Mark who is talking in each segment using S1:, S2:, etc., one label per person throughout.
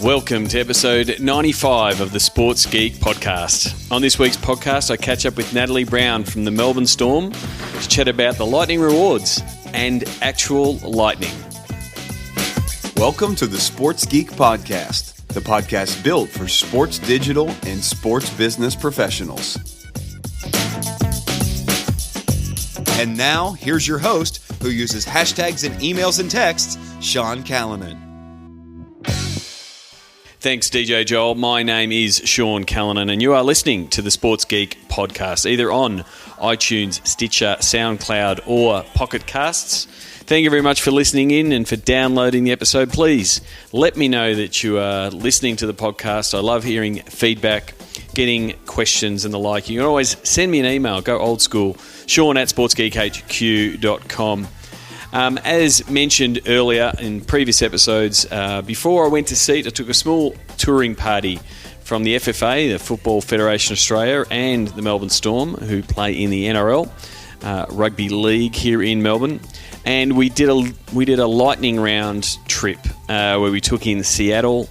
S1: Welcome to episode 95 of the Sports Geek podcast. On this week's podcast, I catch up with Natalle Brown from the Melbourne Storm to chat about the Lightning rewards and actual lightning.
S2: Welcome to the Sports Geek podcast, the podcast built for sports digital and sports business professionals. And now, here's your host, who uses hashtags in emails and texts, Sean Callanan.
S1: Thanks, DJ Joel. My name is Sean Callanan, and you are listening to the Sports Geek podcast, either on iTunes, Stitcher, SoundCloud, or Pocket Casts. Thank you very much for listening in and for downloading the episode. Please let me know that you are listening to the podcast. I love hearing feedback, getting questions and the like. You can always send me an email. Go old school, sean@sportsgeekhq.com. As mentioned earlier in previous episodes, before I went to SEAT, I took a small touring party from the FFA, the Football Federation Australia, and the Melbourne Storm, who play in the NRL rugby league here in Melbourne. And we did a lightning round trip where we took in Seattle,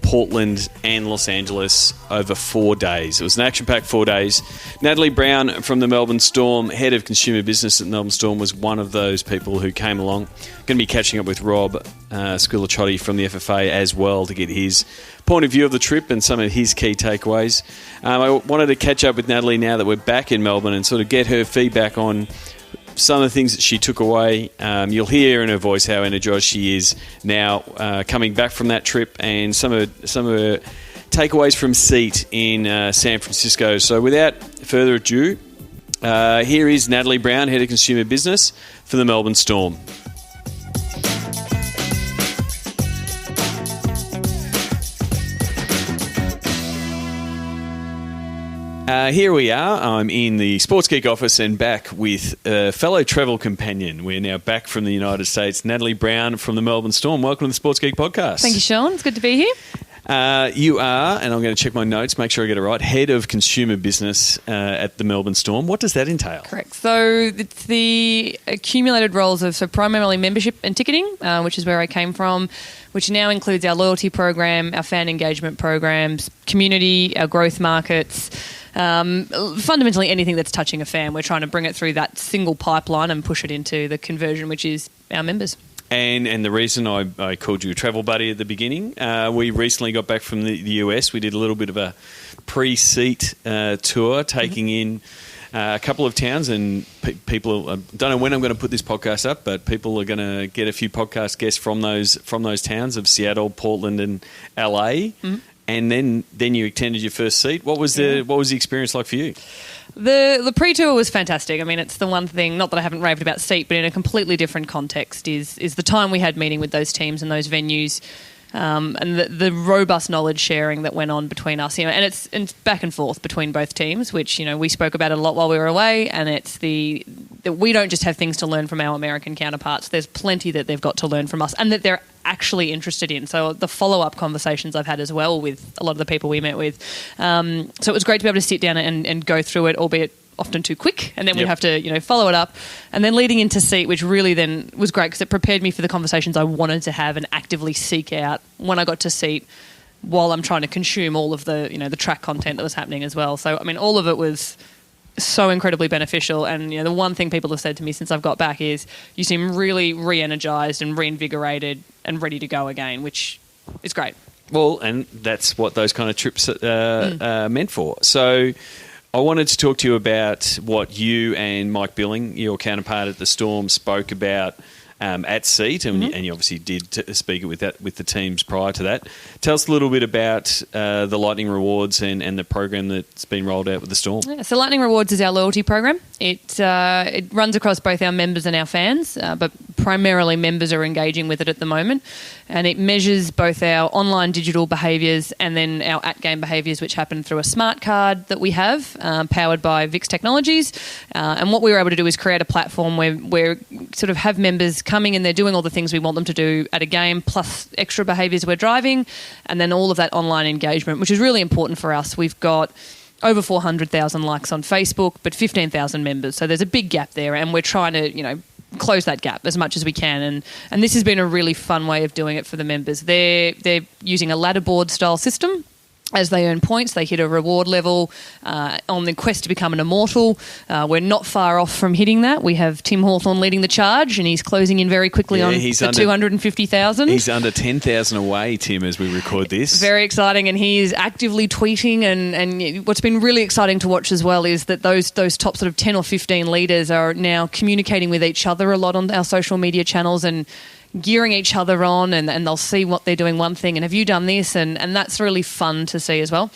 S1: Portland and Los Angeles over 4 days. It was an action-packed 4 days. Natalle Brown from the Melbourne Storm, head of consumer business at the Melbourne Storm, was one of those people who came along. Going to be catching up with Rob Squillichotti from the FFA as well to get his point of view of the trip and some of his key takeaways. I wanted to catch up with Natalle now that we're back in Melbourne and sort of get her feedback on some of the things that she took away. You'll hear in her voice how energised she is now coming back from that trip, and some of her takeaways from SEAT in San Francisco. So without further ado, here is Natalle Brown, Head of Consumer Business for the Melbourne Storm. Here we are. I'm in the Sports Geek office and back with a fellow travel companion. We're now back from the United States, Natalle Brown from the Melbourne Storm. Welcome to the Sports Geek podcast.
S3: Thank you, Sean. It's good to be here.
S1: You are, and I'm going to check my notes, make sure I get it right, Head of Consumer Business at the Melbourne Storm. What does that entail?
S3: Correct. So it's the accumulated roles of primarily membership and ticketing, which is where I came from, which now includes our loyalty program, our fan engagement programs, community, our growth markets. Fundamentally anything that's touching a fan, we're trying to bring it through that single pipeline and push it into the conversion, which is our members.
S1: And the reason I called you a travel buddy at the beginning, we recently got back from the US. We did a little bit of a pre-SEAT tour, taking in a couple of towns, and people. I don't know when I'm going to put this podcast up, but people are going to get a few podcast guests from those towns of Seattle, Portland, and LA. Mm-hmm. And then you attended your first SEAT. What was the experience like for you?
S3: The pre-tour was fantastic. I mean, it's the one thing, not that I haven't raved about SEAT, but in a completely different context, is the time we had meeting with those teams and those venues, and the robust knowledge sharing that went on between us. You know, and it's back and forth between both teams, which, you know, we spoke about it a lot while we were away. And it's that we don't just have things to learn from our American counterparts. There's plenty that they've got to learn from us, and that they're actually interested in. So the follow-up conversations I've had as well with a lot of the people we met with. So it was great to be able to sit down and go through it, albeit often too quick, and then we have to, you know, follow it up. And then leading into SEAT, which really then was great because it prepared me for the conversations I wanted to have and actively seek out when I got to SEAT, while I'm trying to consume all of the, you know, the track content that was happening as well. So, I mean, all of it was so incredibly beneficial. And, you know, the one thing people have said to me since I've got back is you seem really re-energized and reinvigorated and ready to go again, which is great.
S1: Well, and that's what those kind of trips are meant for. So I wanted to talk to you about what you and Mike Billing, your counterpart at the Storm, spoke about at SEAT, and you obviously did speak with the teams prior to that. Tell us a little bit about the Lightning Rewards and the program that's been rolled out with the Storm.
S3: Yeah, so Lightning Rewards is our loyalty program. It runs across both our members and our fans, but primarily members are engaging with it at the moment. And it measures both our online digital behaviours and then our at-game behaviours, which happen through a smart card that we have, powered by VIX Technologies. And what we were able to do is create a platform where we sort of have members coming and they're doing all the things we want them to do at a game, plus extra behaviours we're driving, and then all of that online engagement, which is really important for us. We've got over 400,000 likes on Facebook, but 15,000 members. So there's a big gap there, and we're trying to, you know, close that gap as much as we can. And this has been a really fun way of doing it for the members. They're using a ladder board style system. As they earn points, they hit a reward level on the quest to become an immortal. We're not far off from hitting that. We have Tim Hawthorne leading the charge, and he's closing in very quickly on the 250,000.
S1: He's under 10,000 away, Tim, as we record this.
S3: Very exciting, and he is actively tweeting. And what's been really exciting to watch as well is that those top sort of 10 or 15 leaders are now communicating with each other a lot on our social media channels and gearing each other on, and they'll see what they're doing one thing and have you done this, and that's really fun to see as well.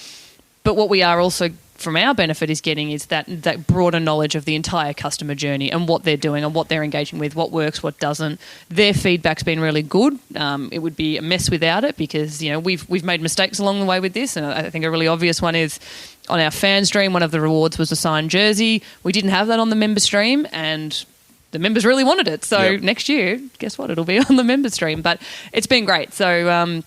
S3: But what we are also, from our benefit, is getting is that broader knowledge of the entire customer journey and what they're doing and what they're engaging with, what works, what doesn't. Their feedback's been really good. It would be a mess without it, because we've made mistakes along the way with this, and I think a really obvious one is on our fan stream, one of the rewards was a signed jersey. We didn't have that on the member stream, and the members really wanted it. So next year, guess what? It'll be on the member stream. But it's been great. So,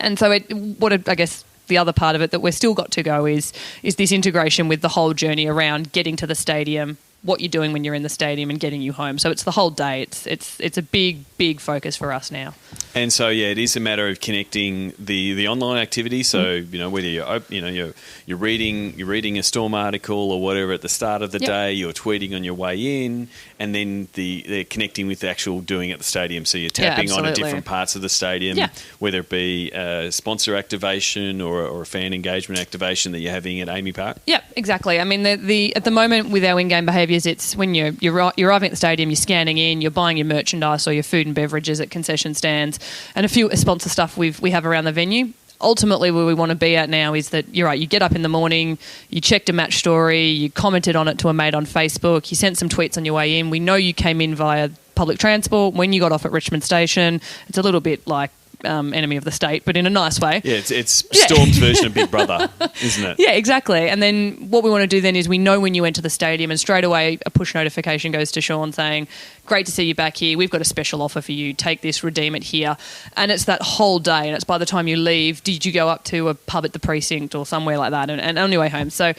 S3: I guess the other part of it that we're still got to go is this integration with the whole journey around getting to the stadium, what you're doing when you're in the stadium, and getting you home. So it's the whole day. It's a big focus for us now.
S1: And so it is a matter of connecting the online activity. So whether you're reading a Storm article or whatever at the start of the day, you're tweeting on your way in, and then they're connecting with the actual doing at the stadium. So you're tapping on at different parts of the stadium, whether it be a sponsor activation or a fan engagement activation that you're having at Amy Park.
S3: Yeah, exactly. I mean, at the moment with our in-game behaviours, it's when you're arriving at the stadium, you're scanning in, you're buying your merchandise or your food and beverages at concession stands, and a few sponsor stuff we have around the venue. Ultimately, where we want to be at now is that you're right. You get up in the morning, you checked a match story, you commented on it to a mate on Facebook, you sent some tweets on your way in. We know you came in via public transport. When you got off at Richmond Station, it's a little bit like enemy of the state, but in a nice way.
S1: Yeah, it's Storm's version of Big Brother, isn't it?
S3: Yeah, exactly. And then what we want to do then is we know when you went to the stadium, and straight away a push notification goes to Sean saying, great to see you back here. We've got a special offer for you. Take this, redeem it here. And it's that whole day, and it's by the time you leave, did you go up to a pub at the precinct or somewhere like that, and on your way home. So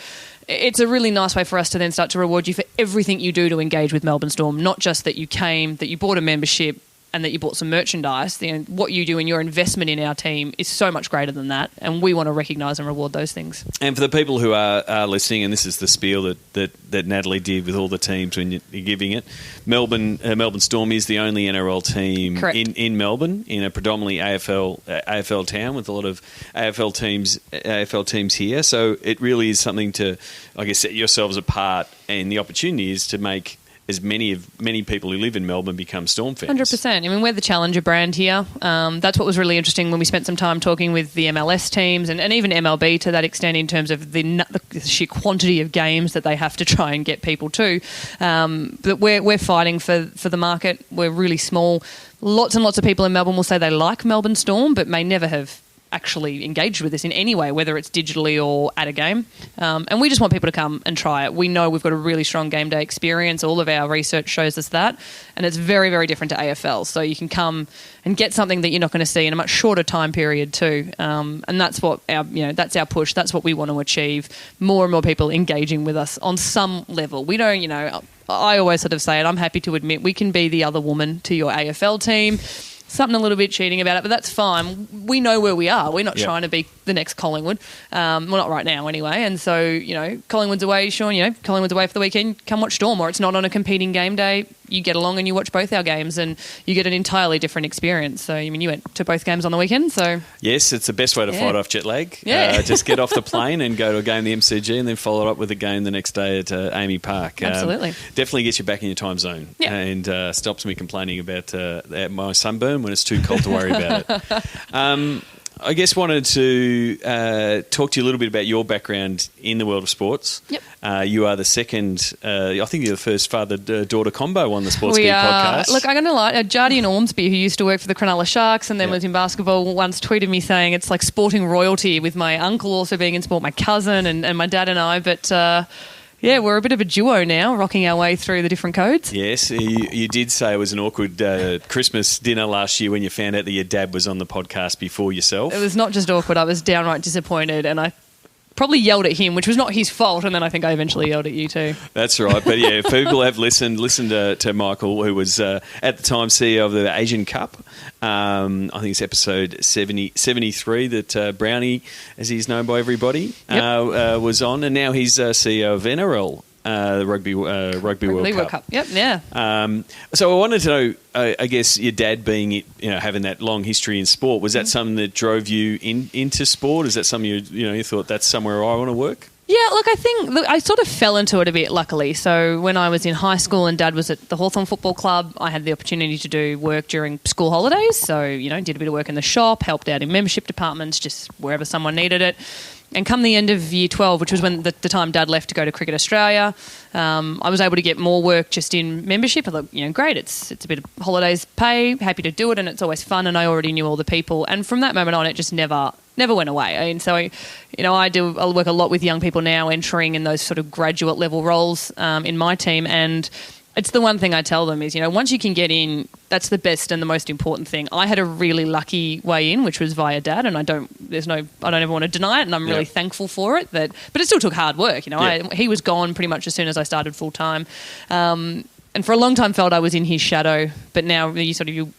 S3: it's a really nice way for us to then start to reward you for everything you do to engage with Melbourne Storm, not just that you came, that you bought a membership, and that you bought some merchandise. What you do and your investment in our team is so much greater than that, and we want to recognise and reward those things.
S1: And for the people who are listening, and this is the spiel that Natalie did with all the teams when you're giving it, Melbourne Storm is the only NRL team in Melbourne, in a predominantly AFL town with a lot of AFL teams here. So it really is something to, I guess, set yourselves apart, and the opportunity is to make as many people who live in Melbourne become Storm fans.
S3: 100%. I mean, we're the challenger brand here. That's what was really interesting when we spent some time talking with the MLS teams and even MLB to that extent, in terms of the sheer quantity of games that they have to try and get people to. But we're fighting for the market. We're really small. Lots and lots of people in Melbourne will say they like Melbourne Storm, but may never have actually engaged with this in any way, whether it's digitally or at a game. And we just want people to come and try it. We know we've got a really strong game day experience. All of our research shows us that. And it's very, very different to AFL. So you can come and get something that you're not going to see in a much shorter time period too. And that's what that's our push. That's what we want to achieve. More and more people engaging with us on some level. We don't, I always sort of say it, I'm happy to admit we can be the other woman to your AFL team. Something a little bit cheating about it, but that's fine. We know where we are. We're not trying to be the next Collingwood. Well, not right now anyway. And so, Collingwood's away, Sean, Collingwood's away for the weekend, come watch Storm. Or it's not on a competing game day. You get along and you watch both our games and you get an entirely different experience. So, you went to both games on the weekend, so...
S1: Yes, it's the best way to fight off jet lag.
S3: Yeah.
S1: Just get off the plane and go to a game at the MCG and then follow it up with a game the next day at Amy Park.
S3: Absolutely.
S1: Definitely gets you back in your time zone and stops me complaining about my sunburn when it's too cold to worry about it. I guess wanted to talk to you a little bit about your background in the world of sports.
S3: Yep.
S1: You are the second, I think you're the first father-daughter combo on the Sports Geek podcast.
S3: Look, I'm going to lie. Jardian Ormsby, who used to work for the Cronulla Sharks and then was in basketball, once tweeted me saying it's like sporting royalty, with my uncle also being in sport, my cousin and my dad and I. But... we're a bit of a duo now, rocking our way through the different codes.
S1: Yes, you did say it was an awkward Christmas dinner last year when you found out that your dad was on the podcast before yourself.
S3: It was not just awkward, I was downright disappointed, and I probably yelled at him, which was not his fault, and then I think I eventually yelled at you too.
S1: That's right. But yeah, if people have listened to Michael, who was at the time CEO of the Asian Cup. I think it's episode 73 that Brownie, as he's known by everybody, was on, and now he's CEO of NRL. The Rugby World Cup.
S3: Yep, yeah.
S1: So I wanted to know, I guess your dad being, having that long history in sport, was that something that drove you into sport? Is that something you thought that's somewhere I want to work?
S3: Yeah, look, I think I sort of fell into it a bit, luckily. So when I was in high school and Dad was at the Hawthorn Football Club, I had the opportunity to do work during school holidays. So, did a bit of work in the shop, helped out in membership departments, just wherever someone needed it. And come the end of year 12, which was when the time Dad left to go to Cricket Australia, I was able to get more work just in membership. I thought, great, it's a bit of holidays pay, happy to do it, and it's always fun, and I already knew all the people. And from that moment on, it just never went away. And so, I work a lot with young people now entering in those sort of graduate level roles in my team, and it's the one thing I tell them is, once you can get in, that's the best and the most important thing. I had a really lucky way in, which was via Dad, and I don't ever want to deny it, and I'm really thankful for it. But it still took hard work. He was gone pretty much as soon as I started full time. And for a long time felt I was in his shadow, but now you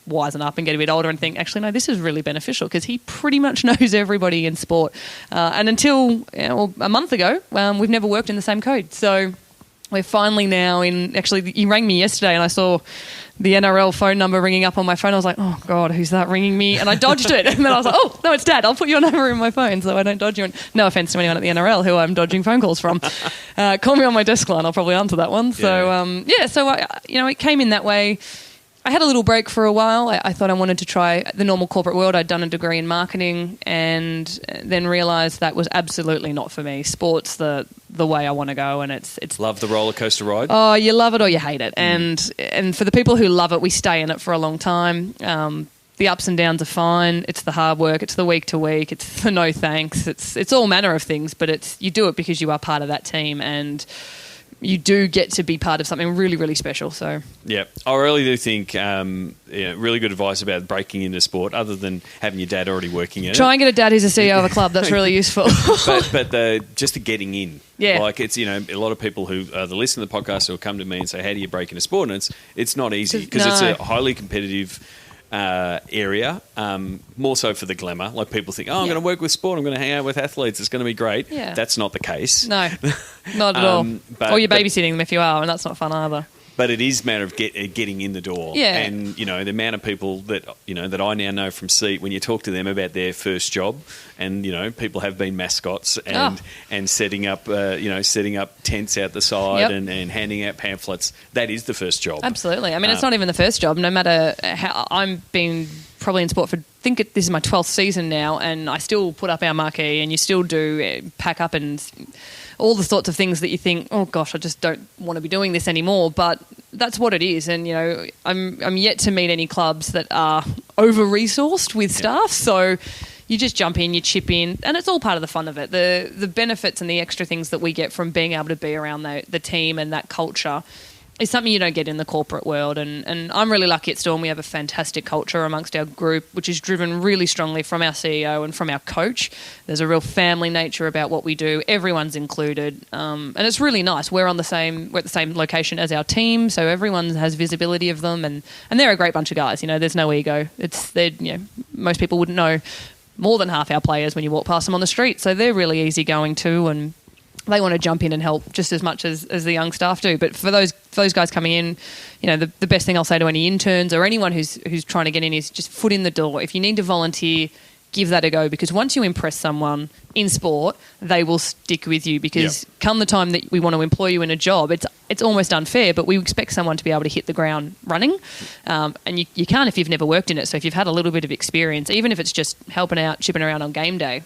S3: wisen up and get a bit older and think, actually, no, this is really beneficial because he pretty much knows everybody in sport. And until a month ago, we've never worked in the same code. So we're finally now in, actually, he rang me yesterday and I saw the NRL phone number ringing up on my phone. I was like, oh, God, who's that ringing me? And I dodged it. And then I was like, oh, no, it's Dad. I'll put your number in my phone so I don't dodge you. And no offence to anyone at the NRL who I'm dodging phone calls from. Call me on my desk line. I'll probably answer that one. So, it came in that way. I had a little break for a while. I thought I wanted to try the normal corporate world. I'd done a degree in marketing and then realised that was absolutely not for me. Sport's the way I want to go, and it's
S1: love the roller coaster ride.
S3: Oh, you love it or you hate it, and for the people who love it, we stay in it for a long time. The ups and downs are fine. It's the hard work. It's the week to week. It's the no thanks. It's all manner of things, but you do it because you are part of that team and you do get to be part of something really, really special. So,
S1: yeah, I really do think really good advice about breaking into sport, other than having your dad already working in it.
S3: Try and get a dad who's a CEO of a club. That's really useful.
S1: but just the getting in.
S3: Yeah.
S1: Like it's, a lot of people who listen to the podcast will come to me and say, how do you break into sport? And it's not easy because it's a highly competitive area, more so for the glamour. Like people think, I'm going to work with sport, I'm going to hang out with athletes, it's going to be great.
S3: Yeah.
S1: That's not the case.
S3: No, not at all. Or you're babysitting them if you are, and that's not fun either.
S1: But it is a matter of getting in the door.
S3: Yeah.
S1: And, the amount of people that, that I now know from SEAT, when you talk to them about their first job, and, people have been mascots and setting up tents out the side and handing out pamphlets. That is the first job.
S3: Absolutely. I mean, it's not even the first job. No matter how, I'm been probably in sport for, this is my 12th season now, and I still put up our marquee, and you still do pack up and all the sorts of things that you think, oh gosh, I just don't want to be doing this anymore. But that's what it is. And, I'm yet to meet any clubs that are over-resourced with staff. So you just jump in, you chip in, and it's all part of the fun of it. The benefits and the extra things that we get from being able to be around the team and that culture is something you don't get in the corporate world. And I'm really lucky at Storm. We have a fantastic culture amongst our group, which is driven really strongly from our CEO and from our coach. There's a real family nature about what we do. Everyone's included. And it's really nice. We're at the same location as our team, so everyone has visibility of them. And they're a great bunch of guys. There's no ego. Most people wouldn't know more than half our players when you walk past them on the street. So they're really easygoing too, and they want to jump in and help just as much as the young staff do. But for those guys coming in, the best thing I'll say to any interns or anyone who's trying to get in is just foot in the door. If you need to volunteer, give that a go, because once you impress someone in sport, they will stick with you, because come the time that we want to employ you in a job, it's almost unfair, but we expect someone to be able to hit the ground running. And you can't if you've never worked in it. So if you've had a little bit of experience, even if it's just helping out, chipping around on game day,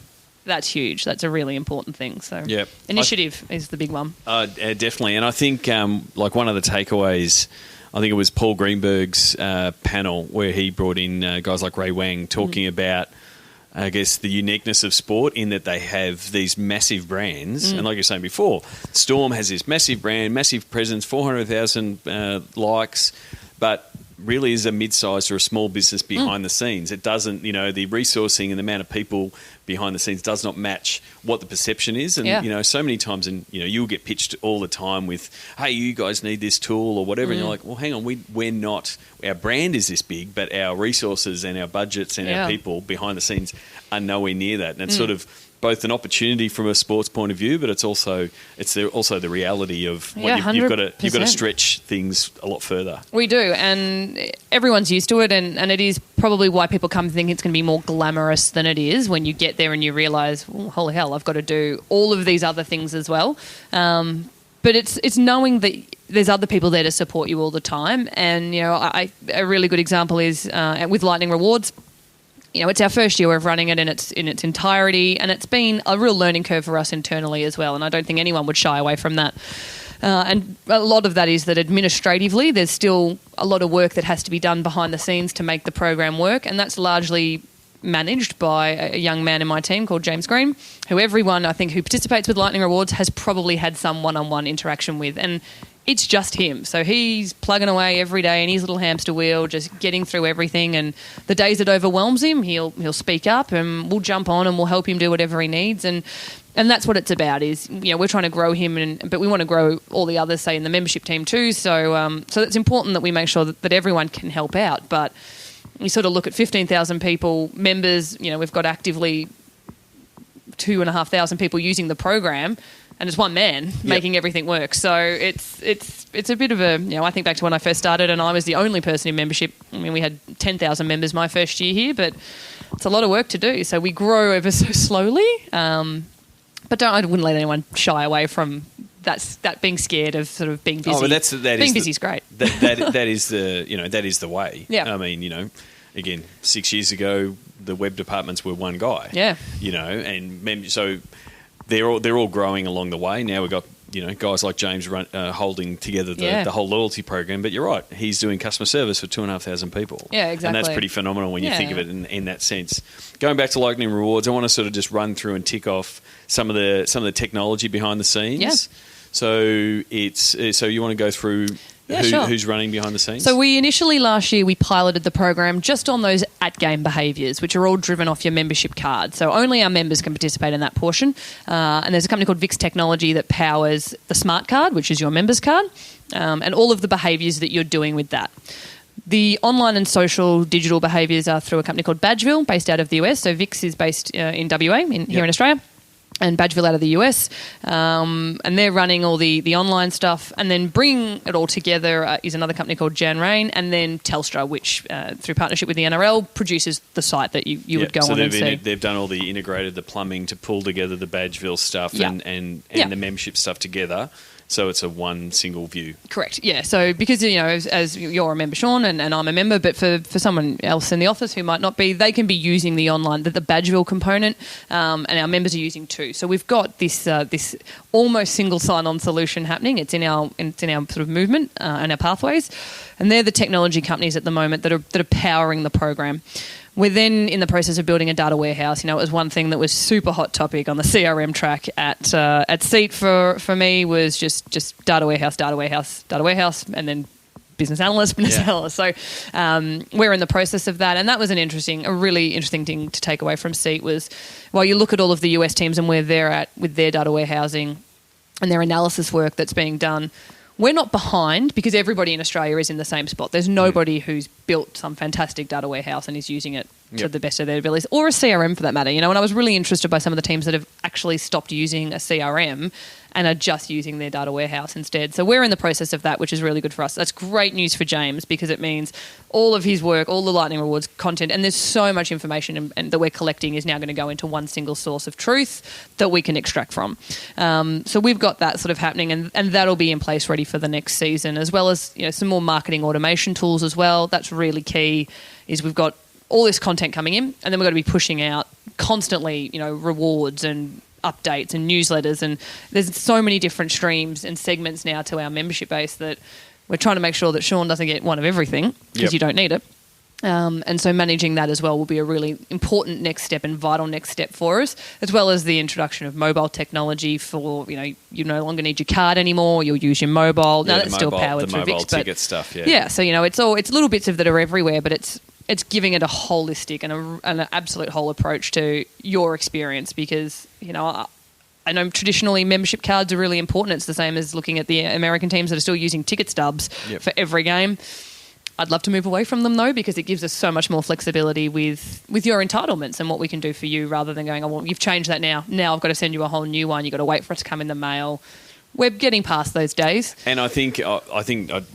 S3: that's huge. That's a really important thing. So initiative is the big one.
S1: Definitely. And I think one of the takeaways, I think it was Paul Greenberg's panel where he brought in guys like Ray Wang talking about, I guess, the uniqueness of sport in that they have these massive brands. And like you were saying before, Storm has this massive brand, massive presence, 400,000 likes, but really is a mid-sized or a small business behind the scenes. It doesn't, the resourcing and the amount of people behind the scenes does not match what the perception is. And, so many times, and, you'll get pitched all the time with, hey, you guys need this tool or whatever. And you're like, well, hang on, we're not, our brand is this big, but our resources and our budgets and our people behind the scenes are nowhere near that. And it's sort of both an opportunity from a sports point of view, but it's also the reality of what you've got to stretch things a lot further.
S3: We do, and everyone's used to it, and it is probably why people come think it's going to be more glamorous than it is when you get there and you realise, oh, holy hell, I've got to do all of these other things as well. But it's knowing that there's other people there to support you all the time, and a really good example is with Lightning Rewards. It's our first year of running it in its entirety, and it's been a real learning curve for us internally as well, and I don't think anyone would shy away from that. And a lot of that is that administratively there's still a lot of work that has to be done behind the scenes to make the program work, and that's largely managed by a young man in my team called James Green, who everyone I think who participates with Lightning Rewards has probably had some one-on-one interaction with, and it's just him. So he's plugging away every day in his little hamster wheel, just getting through everything. And the days it overwhelms him, he'll speak up, and we'll jump on and we'll help him do whatever he needs. And that's what it's about. Is we're trying to grow him, but we want to grow all the others, say in the membership team too. So it's important that we make sure that everyone can help out. But you sort of look at 15,000 people, members. We've got actively 2,500 people using the program. And it's one man making everything work. So it's a bit of a, I think back to when I first started and I was the only person in membership. I mean, we had 10,000 members my first year here, but it's a lot of work to do. So we grow ever so slowly. But I wouldn't let anyone shy away from that being scared of sort of being busy.
S1: Oh, but being
S3: busy is great.
S1: That is the way.
S3: Yeah.
S1: I mean, again, 6 years ago, the web departments were one guy.
S3: Yeah.
S1: So they're all growing along the way. Now we've got guys like James holding together the whole loyalty program. But you're right, he's doing customer service for 2,500 people.
S3: Yeah, exactly.
S1: And that's pretty phenomenal when you think of it in that sense. Going back to Lightning Rewards, I want to sort of just run through and tick off some of the technology behind the scenes.
S3: Yeah.
S1: So you want to go through who's running behind the scenes? So
S3: we initially last year we piloted the program just on those at-game behaviours, which are all driven off your membership card. So only our members can participate in that portion. And there's a company called VIX Technology that powers the smart card, which is your members card, and all of the behaviours that you're doing with that. The online and social digital behaviours are through a company called Badgeville, based out of the US. So VIX is based in WA, here in Australia. And Badgeville out of the US, and they're running all the online stuff, and then bringing it all together is another company called Jan Rain, and then Telstra, which through partnership with the NRL produces the site that you would go on and see.
S1: They've done all the integrated, the plumbing to pull together the Badgeville stuff and the membership stuff together. So it's a one single view. Correct,
S3: yeah. So because, as you're a member, Sean, and I'm a member, but for someone else in the office who might not be, they can be using the online, the Badgeville component, and our members are using too. So we've got this almost single sign-on solution happening. It's in our sort of movement and our pathways, and they're the technology companies at the moment that are powering the program. We're then in the process of building a data warehouse. It was one thing that was super hot topic on the CRM track at Seat for me was just data warehouse, and then business analyst. So we're in the process of that, and that was a really interesting thing to take away from Seat was while you look at all of the US teams and where they're at with their data warehousing and their analysis work that's being done. We're not behind because everybody in Australia is in the same spot. There's nobody who's built some fantastic data warehouse and is using it to the best of their abilities, or a CRM for that matter. And I was really interested by some of the teams that have actually stopped using a CRM and are just using their data warehouse instead. So we're in the process of that, which is really good for us. That's great news for James because it means all of his work, all the Lightning Rewards content, and there's so much information and that we're collecting is now going to go into one single source of truth that we can extract from. So we've got that sort of happening, and that'll be in place ready for the next season, as well as some more marketing automation tools as well. That's really key. Is we've got all this content coming in, and then we've got to be pushing out constantly, rewards and updates and newsletters, and there's so many different streams and segments now to our membership base that we're trying to make sure that Sean doesn't get one of everything because you don't need it. And so managing that as well will be a really important next step and vital next step for us, as well as the introduction of mobile technology for, you no longer need your card anymore, you'll use your mobile. Now that's still powered through VIX.
S1: The mobile ticket stuff, yeah.
S3: Yeah, so, it's little bits of that are everywhere, but it's giving it a holistic and an absolute whole approach to your experience because, I know traditionally membership cards are really important. It's the same as looking at the American teams that are still using ticket stubs for every game. I'd love to move away from them, though, because it gives us so much more flexibility with your entitlements and what we can do for you rather than going, oh, well, you've changed that now. Now I've got to send you a whole new one. You've got to wait for it to come in the mail. We're getting past those days.
S1: And I think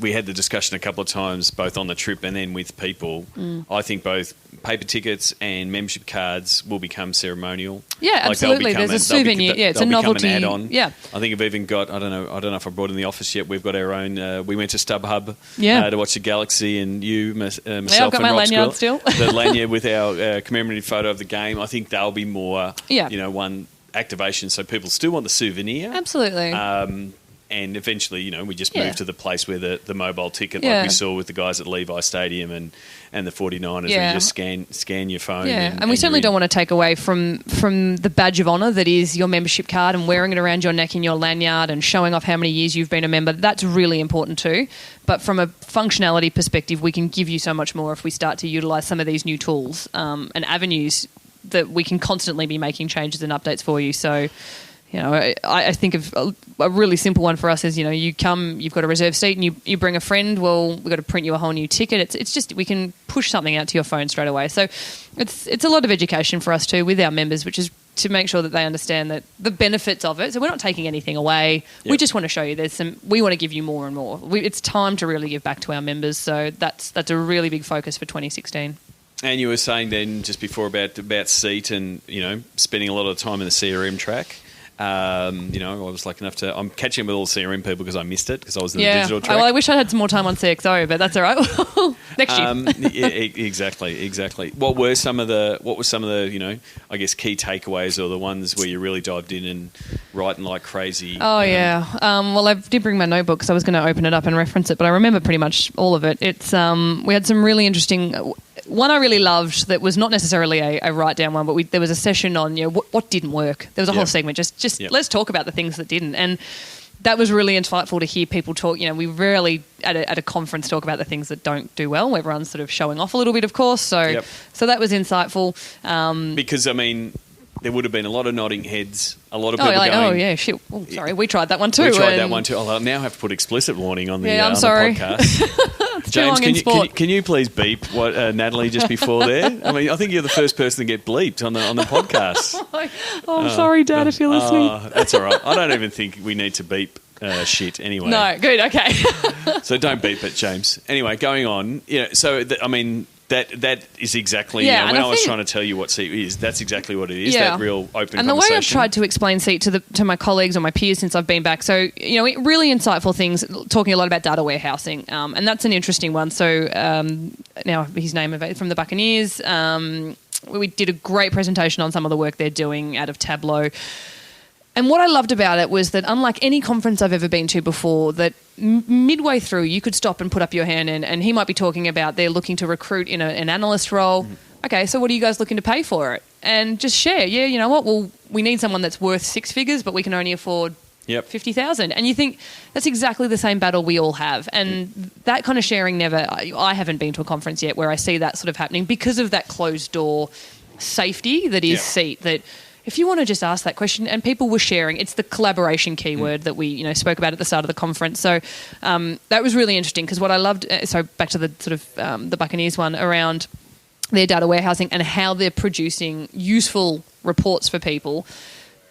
S1: we had the discussion a couple of times, both on the trip and then with people. I think both paper tickets and membership cards will become ceremonial.
S3: Yeah, absolutely. There's a souvenir. It's a novelty.
S1: An add-on.
S3: Yeah. I
S1: think I've even got, I don't know if I brought it in the office yet, we've got our own, we went to StubHub to watch the Galaxy and myself
S3: I've got
S1: and
S3: my
S1: Rob
S3: lanyard still.
S1: The lanyard with our commemorative photo of the game. I think they'll be more, one activation, so people still want the souvenir.
S3: Absolutely.
S1: And eventually, we just move to the place where the mobile ticket, like we saw with the guys at Levi Stadium and the 49ers, where you just scan your phone.
S3: Yeah, and we certainly don't want to take away from the badge of honour that is your membership card and wearing it around your neck in your lanyard and showing off how many years you've been a member. That's really important too. But from a functionality perspective, we can give you so much more if we start to utilise some of these new tools and avenues that we can constantly be making changes and updates for you. So, I think of a really simple one for us is, you come, you've got a reserved seat and you bring a friend, well, we've got to print you a whole new ticket. It's just, we can push something out to your phone straight away. So it's a lot of education for us too with our members, which is to make sure that they understand that the benefits of it. So we're not taking anything away. Yep. We just want to show you we want to give you more and more. It's time to really give back to our members. So that's a really big focus for 2016.
S1: And you were saying then just before about seat and, spending a lot of time in the CRM track. I was lucky enough to... I'm catching up with all the CRM people because I missed it because I was in the digital track.
S3: Well, I wish I had some more time on CXO, but that's all right. Next year.
S1: Exactly. What were some of the, I guess, key takeaways or the ones where you really dived in and writing like crazy?
S3: Oh, yeah. Well, I did bring my notebook because I was going to open it up and reference it, but I remember pretty much all of it. It's we had some really interesting... One I really loved that was not necessarily a write-down one, but there was a session on what didn't work. There was a whole segment, just let's talk about the things that didn't. And that was really insightful to hear people talk. We rarely at a conference talk about the things that don't do well. Everyone's sort of showing off a little bit, of course. So that was insightful.
S1: Because, there would have been a lot of nodding heads, a lot of people going...
S3: Oh, yeah, shit. Oh, sorry, we tried that one too.
S1: We tried that one too. I'll now have to put explicit warning on the,
S3: I'm sorry.
S1: the podcast. James, can you please beep what Natalle just before there? I think you're the first person to get bleeped on the podcast.
S3: I'm sorry, Dad, if you're listening.
S1: That's all right. I don't even think we need to beep shit anyway.
S3: No, good, okay.
S1: So don't beep it, James. Anyway, going on. That is exactly, when I was trying to tell you what seat is, that's exactly what it is, that real open conversation.
S3: And the way I've tried to explain seat to my colleagues or my peers since I've been back, so, really insightful things, talking a lot about data warehousing, and that's an interesting one. So now his name from the Buccaneers, we did a great presentation on some of the work they're doing out of Tableau. And what I loved about it was that unlike any conference I've ever been to before, that midway through you could stop and put up your hand and he might be talking about they're looking to recruit in an analyst role. Mm-hmm. Okay, so what are you guys looking to pay for it? And just share, you know what, well, we need someone that's worth six figures, but we can only afford 50,000. And you think that's exactly the same battle we all have. And that kind of sharing I haven't been to a conference yet where I see that sort of happening because of that closed door safety that is seat, that if you want to just ask that question, and people were sharing, it's the collaboration keyword that we spoke about at the start of the conference. So that was really interesting because what I loved, so back to the sort of the Buccaneers one around their data warehousing and how they're producing useful reports for people,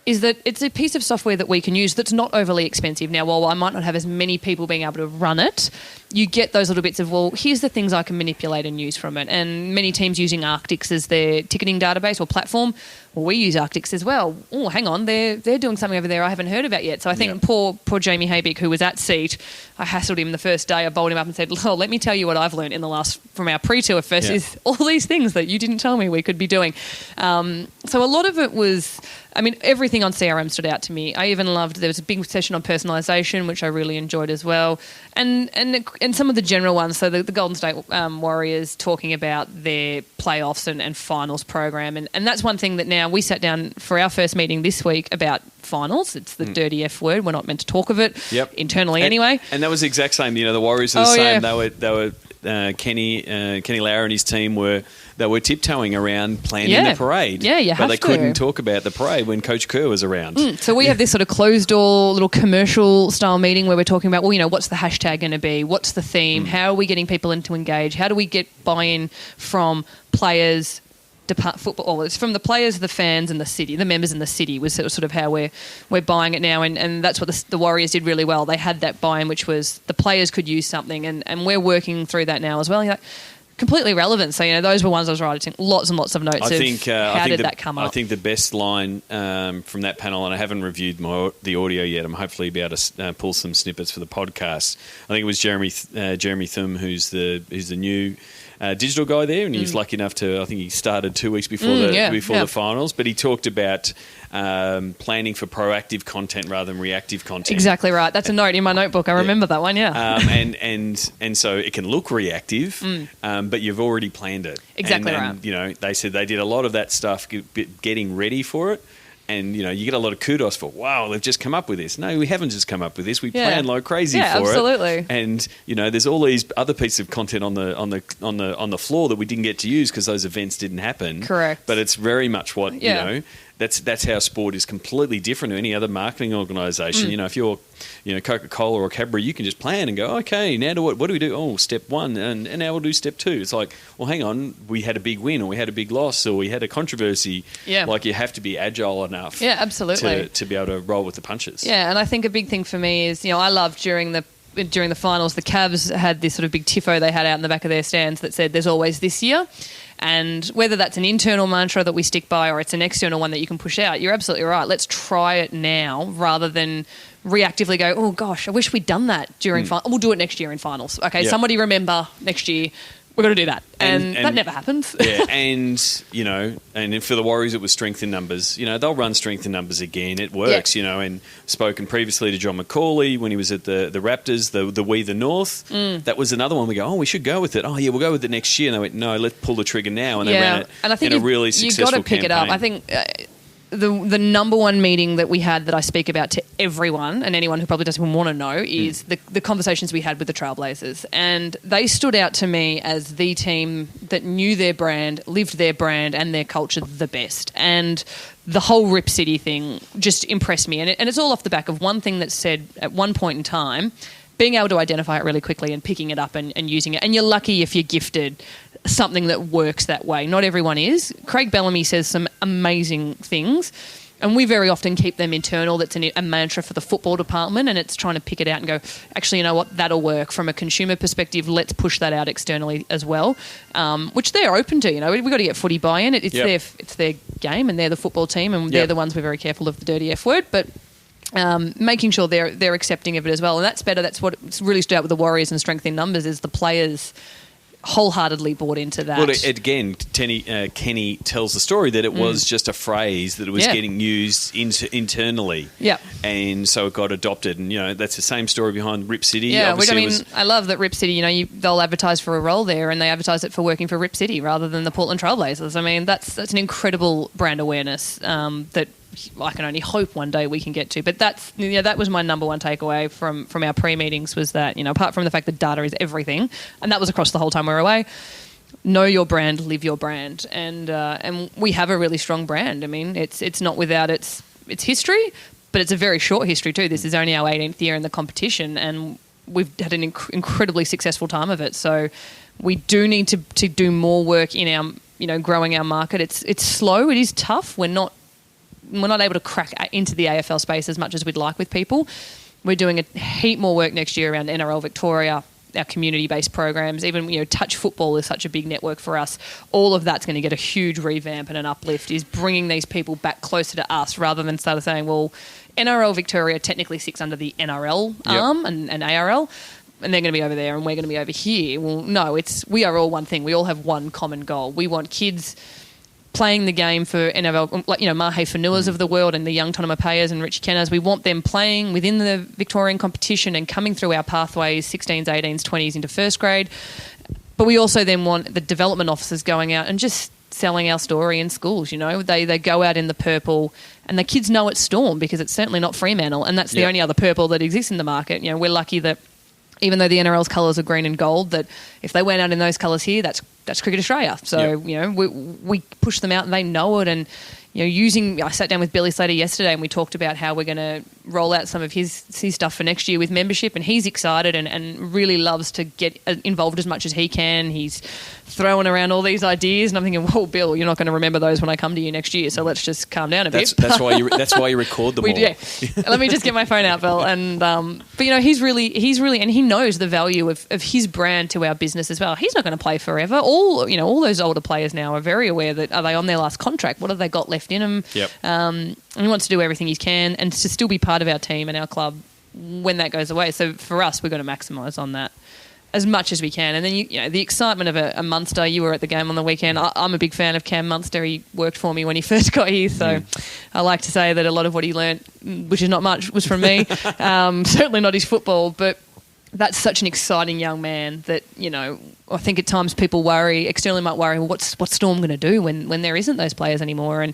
S3: is that it's a piece of software that we can use that's not overly expensive. Now, while I might not have as many people being able to run it, you get those little bits of, well, here's the things I can manipulate and use from it. And many teams using Arctics as their ticketing database or platform. Well, we use Arctics as well. Oh, hang on, they're doing something over there I haven't heard about yet. So I think poor Jamie Haybick, who was at Seat, I hassled him the first day. I bowled him up and said, "Oh, let me tell you what I've learned in the last from our pre-tour first is all these things that you didn't tell me we could be doing." So a lot of it was I mean, everything on CRM stood out to me. I even loved, there was a big session on personalisation, which I really enjoyed as well. And some of the general ones, so the Golden State Warriors talking about their playoffs and finals program. And that's one thing that now we sat down for our first meeting this week about finals. It's the dirty F word. We're not meant to talk of it internally anyway.
S1: And that was the exact same. You know, the Warriors are the same. Yeah. They were Kenny Lauer and his team were tiptoeing around planning the parade.
S3: Yeah, you have to.
S1: But they couldn't talk about the parade when Coach Kerr was around.
S3: So we have this sort of closed-door little commercial-style meeting where we're talking about, well, you know, what's the hashtag going to be? What's the theme? How are we getting people in to engage? How do we get buy-in from players, football? It's from the players, the fans, and the city. The members in the city was sort of how we're buying it now, and that's what the Warriors did really well. They had that buy-in, which was the players could use something, and we're working through that now as well. You're like, completely relevant. So, you know, those were ones I was writing lots and lots of notes how did that come up.
S1: I think the best line from that panel, and I haven't reviewed the audio yet, I'm hopefully be able to pull some snippets for the podcast. I think it was Jeremy Thum, who's the new digital guy there, and he was lucky enough to, I think he started 2 weeks before the finals, but he talked about planning for proactive content rather than reactive content.
S3: Exactly right. That's a note in my notebook. I remember that one,
S1: and so it can look reactive, but you've already planned it.
S3: Exactly
S1: right.
S3: And,
S1: you know, they said they did a lot of that stuff getting ready for it. And, you know, you get a lot of kudos for, wow, they've just come up with this. No, we haven't just come up with this. We planned like crazy for
S3: absolutely.
S1: it. And, you know, there's all these other pieces of content on the floor that we didn't get to use because those events didn't happen.
S3: Correct.
S1: But it's very much what, you know, that's how sport is completely different to any other marketing organisation. You know, if you're, you know, Coca-Cola or Cadbury, you can just plan and go, okay, now what do we do? Oh, step one, and now we'll do step two. It's like, well, hang on, we had a big win, or we had a big loss, or we had a controversy.
S3: Yeah.
S1: Like, you have to be agile enough.
S3: Yeah, absolutely.
S1: To be able to roll with the punches.
S3: Yeah, and I think a big thing for me is, you know, I loved during the finals, the Cavs had this sort of big tifo they had out in the back of their stands that said, "There's always this year." And whether that's an internal mantra that we stick by or it's an external one that you can push out, you're absolutely right. Let's try it now rather than reactively go, oh, gosh, I wish we'd done that during finals. We'll do it next year in finals. Okay, somebody remember next year. We're going to do that. And that never happens.
S1: Yeah, and, you know, and for the Warriors, it was strength in numbers. You know, they'll run strength in numbers again. It works, you know, and spoken previously to John McCauley when he was at the Raptors, the We the North. That was another one. We go, oh, we should go with it. Oh, yeah, we'll go with it next year. And they went, no, let's pull the trigger now. And they ran it
S3: and I think
S1: in a really successful
S3: you've got to pick
S1: campaign.
S3: it up. I think the number one meeting that we had that I speak about to everyone and anyone who probably doesn't even want to know is the conversations we had with the Trailblazers. And they stood out to me as the team that knew their brand, lived their brand and their culture the best. And the whole Rip City thing just impressed me. And it's all off the back of one thing that's said at one point in time, being able to identify it really quickly and picking it up and using it. And you're lucky if you're gifted something that works that way. Not everyone is. Craig Bellamy says some amazing things, and we very often keep them internal. That's a mantra for the football department, and it's trying to pick it out and go, actually, you know what, that'll work. From a consumer perspective, let's push that out externally as well, which they're open to. You know, we've got to get footy buy-in. It's their game, and they're the football team, and they're the ones we're very careful of the dirty F word, but making sure they're accepting of it as well. And that's better. That's what's really stood out with the Warriors and strength in numbers is the players wholeheartedly bought into that.
S1: Well, again, Kenny tells the story that it was just a phrase that it was getting used internally. Yeah. And so it got adopted. And, you know, that's the same story behind Rip City.
S3: Yeah, which, I mean, I love that Rip City, you know, they'll advertise for a role there and they advertise it for working for Rip City rather than the Portland Trailblazers. I mean, that's an incredible brand awareness that I can only hope one day we can get to. But that was my number one takeaway from our pre-meetings was that, you know, apart from the fact that data is everything, and that was across the whole time we were away, know your brand, live your brand. And we have a really strong brand. I mean, it's not without its history, but it's a very short history too. This is only our 18th year in the competition, and we've had an incredibly successful time of it. So we do need to do more work in our, you know, growing our market. It's slow. It is tough. We're not able to crack into the AFL space as much as we'd like with people. We're doing a heap more work next year around NRL Victoria, our community-based programs. Even, you know, Touch Football is such a big network for us. All of that's going to get a huge revamp and an uplift, is bringing these people back closer to us rather than sort of saying, well, NRL Victoria technically sits under the NRL arm and ARL, and they're going to be over there and we're going to be over here. Well, no, we are all one thing. We all have one common goal. We want kids playing the game for NRL, like, Mahe Fanuas of the world and the young Tonomapayas and Richie Kenners. We want them playing within the Victorian competition and coming through our pathways, 16s, 18s, 20s into first grade. But we also then want the development officers going out and just selling our story in schools. They go out in the purple and the kids know it's Storm because it's certainly not Fremantle, and that's the only other purple that exists in the market. We're lucky that even though the NRL's colours are green and gold, that if they went out in those colours here, that's Cricket Australia. So, we push them out and they know it. And, I sat down with Billy Slater yesterday and we talked about how we're going to roll out some of his stuff for next year with membership, and he's excited and really loves to get involved as much as he can. He's throwing around all these ideas and I'm thinking, whoa, Bill, you're not going to remember those when I come to you next year, so let's just calm down a bit.
S1: That's why you record them all.
S3: Yeah. Let me just get my phone out, Bill. And but he's really and he knows the value of his brand to our business as well. He's not going to play forever. All those older players now are very aware that are they on their last contract? What have they got left in them?
S1: Yep.
S3: And he wants to do everything he can and to still be part of our team and our club when that goes away. So for us, we're going to maximise on that as much as we can. And then, the excitement of a Munster. You were at the game on the weekend. I'm a big fan of Cam Munster. He worked for me when he first got here. So I like to say that a lot of what he learnt, which is not much, was from me. Certainly not his football, but that's such an exciting young man that, I think at times people externally might worry, well, what's Storm going to do when there isn't those players anymore? And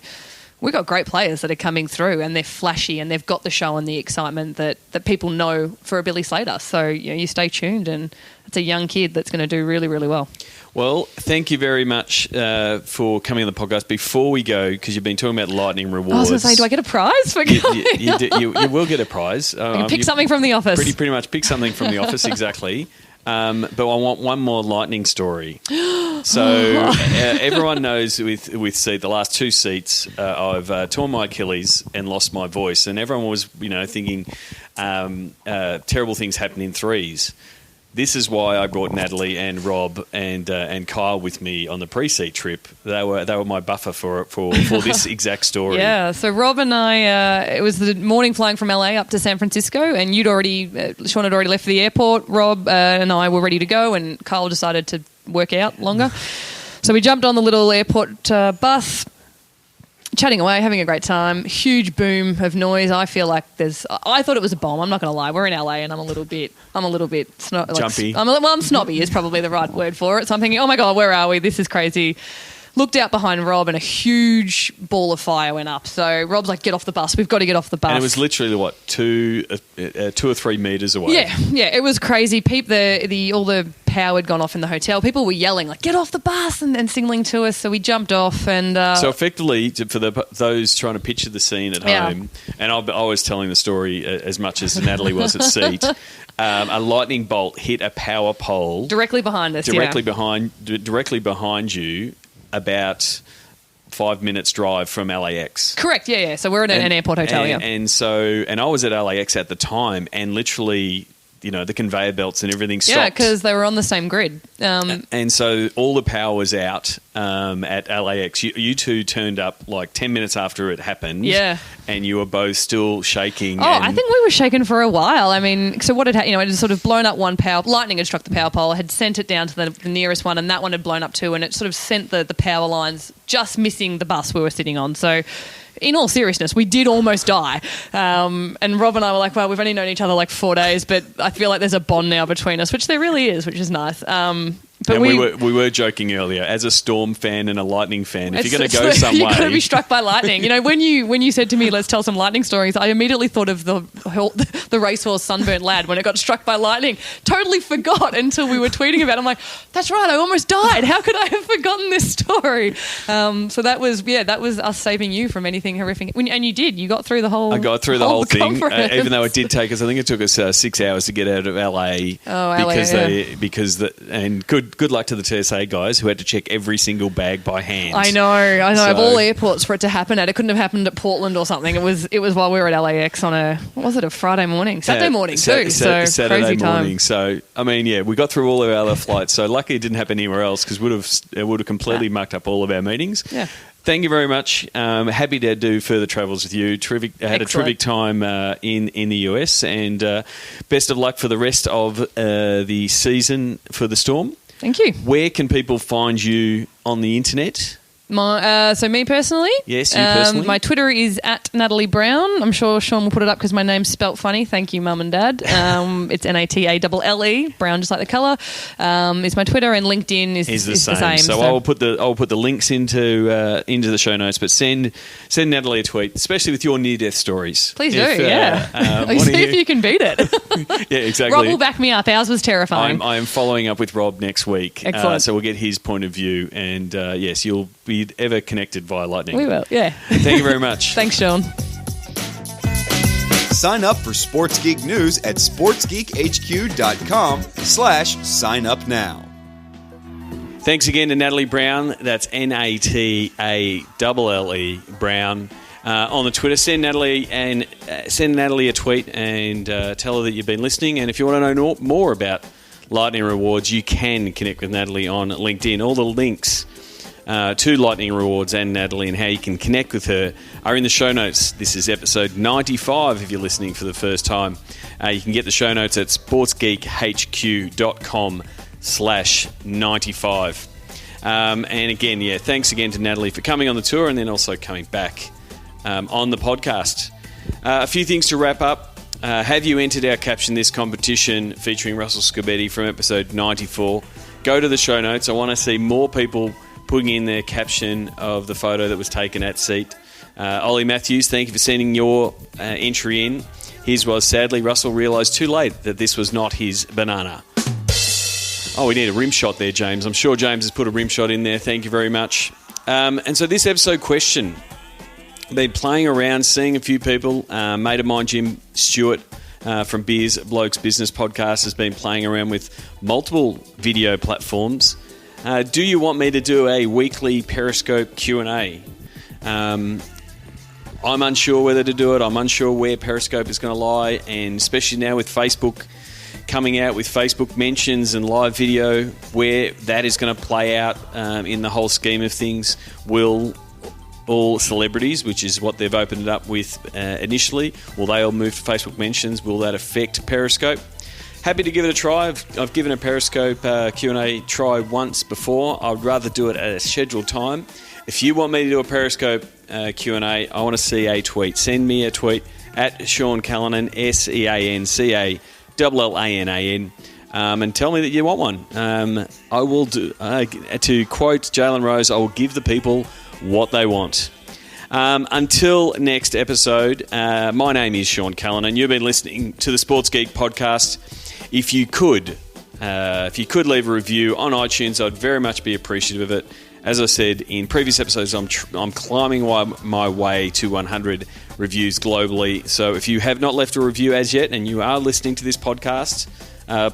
S3: we've got great players that are coming through and they're flashy and they've got the show and the excitement that people know for a Billy Slater. So, you stay tuned, and it's a young kid that's going to do really, really well.
S1: Well, thank you very much for coming on the podcast. Before we go, because you've been talking about Lightning rewards.
S3: I was going to say, do I get a prize for coming?
S1: You will get a prize.
S3: I can pick something from the office.
S1: Pretty much pick something from the office, exactly. But I want one more Lightning story. So everyone knows with seat, the last two seats, I've torn my Achilles and lost my voice, and everyone was thinking terrible things happen in threes. This is why I brought Natalle and Rob and Kyle with me on the pre-seat trip. They were my buffer for this exact story.
S3: Yeah, so Rob and I, it was the morning flying from LA up to San Francisco, and Sean had already left the airport. Rob and I were ready to go, and Kyle decided to work out longer. So we jumped on the little airport bus, chatting away, having a great time. Huge boom of noise. I feel like I thought it was a bomb. I'm not going to lie. We're in LA, and I'm a little bit
S1: jumpy.
S3: I'm snobby is probably the right word for it. So I'm thinking, oh my God, where are we? This is crazy. Looked out behind Rob and a huge ball of fire went up. So Rob's like, get off the bus. We've got to get off the bus.
S1: And it was literally, 2 or 3 metres away?
S3: Yeah, it was crazy. All the power had gone off in the hotel. People were yelling, like, get off the bus and signaling to us. So we jumped off. And
S1: so effectively, for those trying to picture the scene at home, and I was telling the story as much as Natalle was at seat, a lightning bolt hit a power pole.
S3: Directly behind us,
S1: Directly behind you, about 5 minutes drive from LAX.
S3: Correct, yeah. So we're at an airport hotel,
S1: And I was at LAX at the time, and literally, the conveyor belts and everything stopped.
S3: Yeah, because they were on the same grid.
S1: And so all the power was out at LAX. You two turned up like 10 minutes after it happened.
S3: Yeah.
S1: And you were both still shaking.
S3: I think we were shaking for a while. I mean, so what had happened, it had sort of blown up one lightning had struck the power pole, had sent it down to the nearest one, and that one had blown up too, and it sort of sent the power lines just missing the bus we were sitting on. So in all seriousness, we did almost die. And Rob and I were like, well, we've only known each other like 4 days, but I feel like there's a bond now between us, which there really is, which is nice. But
S1: we were joking earlier, as a Storm fan and a Lightning fan, if you're going to go some way,
S3: you've got to be struck by lightning. When you said to me, let's tell some lightning stories, I immediately thought of the racehorse Sunburnt Lad when it got struck by lightning. Totally forgot until we were tweeting about it. I'm like, that's right, I almost died. How could I have forgotten this story? So that was us saving you from anything horrific. And you did. You got through the whole.
S1: I got through the whole thing,
S3: even
S1: though it did take us. I think it took us 6 hours to get out of LA. And good luck to the TSA guys who had to check every single bag by hand.
S3: I know. Of all airports for it to happen at, it couldn't have happened at Portland or something. It was while we were at LAX on a Friday morning, Saturday morning too.
S1: Saturday
S3: crazy
S1: morning.
S3: Time.
S1: So I mean, we got through all of our other flights. So lucky it didn't happen anywhere else, because it would have completely mucked up all of our meetings.
S3: Yeah.
S1: Thank you very much. Happy to do further travels with you. Had a terrific time in the US, and best of luck for the rest of the season for the Storm.
S3: Thank you.
S1: Where can people find you on the internet?
S3: So me personally?
S1: Yes, you personally.
S3: My Twitter is at Natalle Brown. I'm sure Sean will put it up because my name's spelt funny. Thank you, Mum and Dad. It's Natalle. Brown, just like the colour. Is my Twitter, and LinkedIn is the same.
S1: So I will put the links into the show notes. But send Natalle a tweet, especially with your near-death stories.
S3: Please do. See if you can beat it.
S1: Yeah, exactly.
S3: Rob will back me up. Ours was terrifying.
S1: I am following up with Rob next week.
S3: Excellent.
S1: So we'll get his point of view, and yes, you'll be ever connected via lightning.
S3: We will, yeah.
S1: Thank you very much.
S3: Thanks, Sean.
S2: Sign up for Sports Geek News at sportsgeekhq.com/sign up now.
S1: Thanks again to Natalle Brown. That's Natalle Brown. On the Twitter, send Natalle a tweet and tell her that you've been listening. And if you want to know more about Lightning Rewards, you can connect with Natalle on LinkedIn. All the links to Lightning Rewards and Natalle and how you can connect with her are in the show notes. This is episode 95 if you're listening for the first time. You can get the show notes at sportsgeekhq.com/95. And again, thanks again to Natalle for coming on the tour and then also coming back on the podcast. A few things to wrap up. Have you entered our Caption This competition featuring Russell Scobetti from episode 94? Go to the show notes. I want to see more people putting in their caption of the photo that was taken at seat. Ollie Matthews, thank you for sending your entry in. His was, sadly, Russell realised too late that this was not his banana. Oh, we need a rim shot there, James. I'm sure James has put a rim shot in there. Thank you very much. And so this episode question, been playing around, seeing a few people. Mate of mine, Jim Stewart, from Beers Blokes Business Podcast, has been playing around with multiple video platforms. Do you want me to do a weekly Periscope Q&A? I'm unsure whether to do it. I'm unsure where Periscope is going to lie, and especially now with Facebook coming out with Facebook mentions and live video, where that is going to play out in the whole scheme of things. Will all celebrities, which is what they've opened it up with initially, will they all move to Facebook mentions? Will that affect Periscope? Happy to give it a try. I've given a Periscope Q&A try once before. I'd rather do it at a scheduled time. If you want me to do a Periscope Q&A, I want to see a tweet. Send me a tweet at Sean Callanan, SeanCallanan, and tell me that you want one. I will do. To quote Jalen Rose, I will give the people what they want. Until next episode, my name is Sean Callanan. You've been listening to the Sports Geek Podcast. If you could leave a review on iTunes, I'd very much be appreciative of it. As I said in previous episodes, I'm climbing my way to 100 reviews globally. So if you have not left a review as yet and you are listening to this podcast,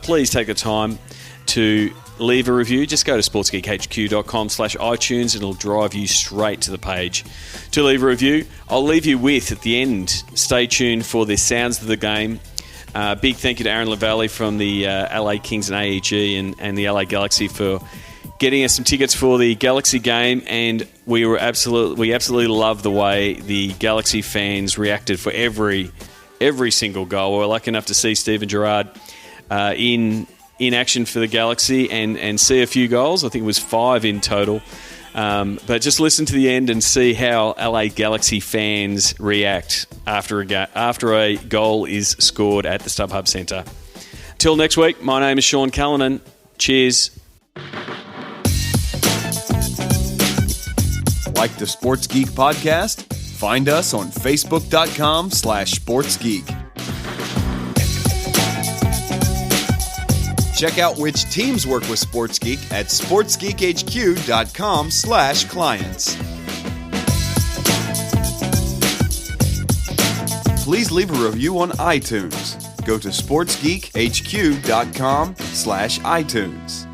S1: please take the time to leave a review. Just go to sportsgeekhq.com/iTunes and it'll drive you straight to the page to leave a review. I'll leave you with, at the end, stay tuned for the Sounds of the Game. Big thank you to Aaron Lavalley from the LA Kings and AEG and the LA Galaxy for getting us some tickets for the Galaxy game, and we absolutely love the way the Galaxy fans reacted for every single goal. We were lucky enough to see Steven Gerrard in action for the Galaxy and see a few goals. I think it was 5 in total. But just listen to the end and see how LA Galaxy fans react after a goal is scored at the StubHub Centre. Till next week, my name is Sean Callanan. Cheers.
S2: Like the Sports Geek Podcast? Find us on facebook.com/sportsgeek. Check out which teams work with Sports Geek at sportsgeekhq.com/clients. Please leave a review on iTunes. Go to sportsgeekhq.com/iTunes.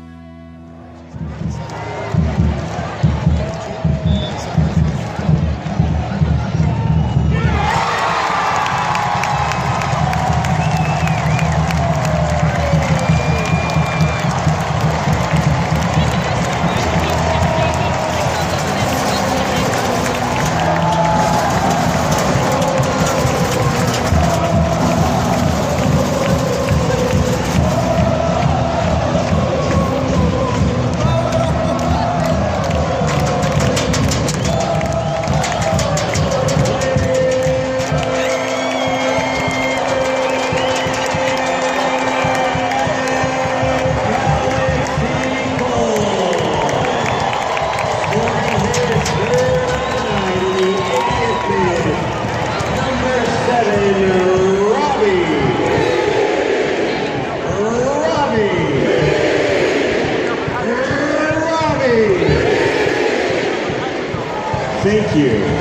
S4: Thank you.